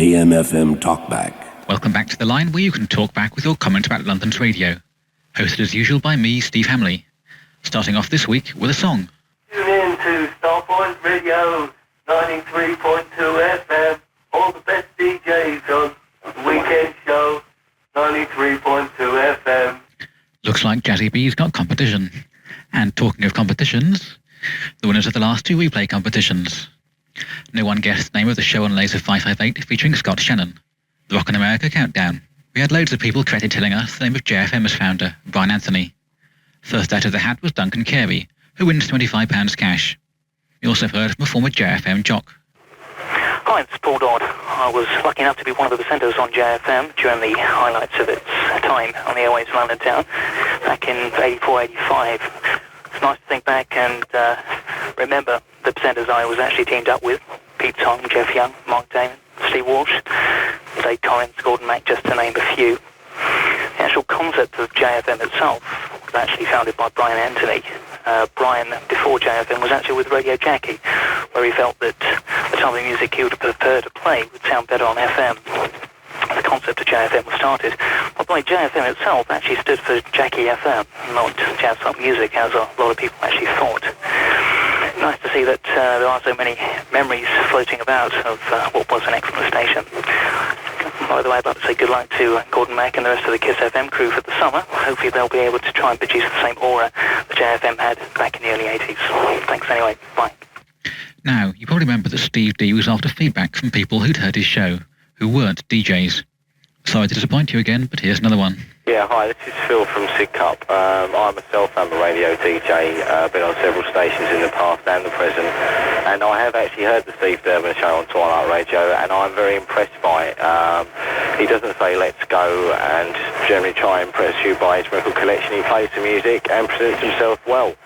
AM/FM TalkBack. Welcome back to the line where you can talk back with your comment about London's radio. Hosted as usual by me, Steve Hamley. Starting off this week with a song. Tune in to Starpoint Radio 93.2 FM. All the best DJs on the weekend show 93.2 FM. Looks like Jazzy B's got competition. And talking of competitions, the winners of the last two replay competitions. No one guessed the name of the show on Laser 558 featuring Scott Shannon. The Rock in America Countdown. We had loads of people credited telling us the name of JFM's founder, Brian Anthony. First out of the hat was Duncan Carey, who wins £25 cash. We also heard from a former JFM jock. Hi, it's Paul Dodd. I was lucky enough to be one of the presenters on JFM during the highlights of its time on the airways of London Town back in 84, 85. It's nice to think back and remember the presenters I was actually teamed up with. Pete Tong, Jeff Young, Mark Damon, Steve Walsh, Dave Collins, Gordon Mack, just to name a few. The actual concept of JFM itself was actually founded by Brian Anthony. Brian, before JFM, was actually with Radio Jackie, where he felt that the type of music he would prefer to play would sound better on FM. The concept of JFM was started. By the way, JFM itself actually stood for Jackie FM, not Jazz Funk Music, as a lot of people actually thought. Nice to see that there are so many memories floating about of what was an excellent station. By the way, I'd like to say good luck to Gordon Mack and the rest of the KISS FM crew for the summer. Hopefully they'll be able to try and produce the same aura that JFM had back in the early 80s. Thanks anyway. Bye. Now, you probably remember that Steve D was after feedback from people who'd heard his show, who weren't DJs. Sorry to disappoint you again, but here's another one. Yeah, hi, this is Phil from Sidcup. I myself am a radio DJ, been on several stations in the past and the present, and I have actually heard the Steve Durbin show on Twilight Radio, and I'm very impressed by it. He doesn't say let's go and generally try and impress you by his record collection. He plays the music and presents himself well.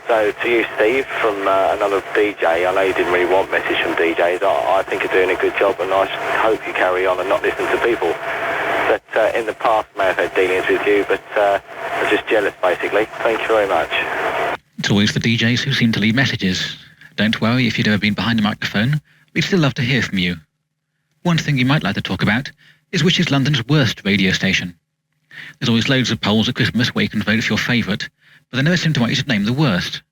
So to you, Steve, from another DJ, I know you didn't really want message from DJs. I think you're doing a good job, and I hope you carry on and not listen to people that in the past may have had dealings with you, but are just jealous, basically. Thank you very much. It's always the DJs who seem to leave messages. Don't worry if you've ever been behind a microphone. We'd still love to hear from you. One thing you might like to talk about is which is London's worst radio station. There's always loads of polls at Christmas where you can vote for your favourite, but they never seem to want you to name the worst.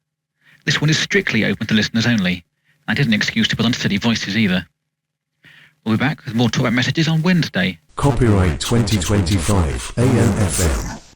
This one is strictly open to listeners only, and isn't an excuse to put on steady voices either. We'll be back with more talk about messages on Wednesday. Copyright 2025 AM/FM.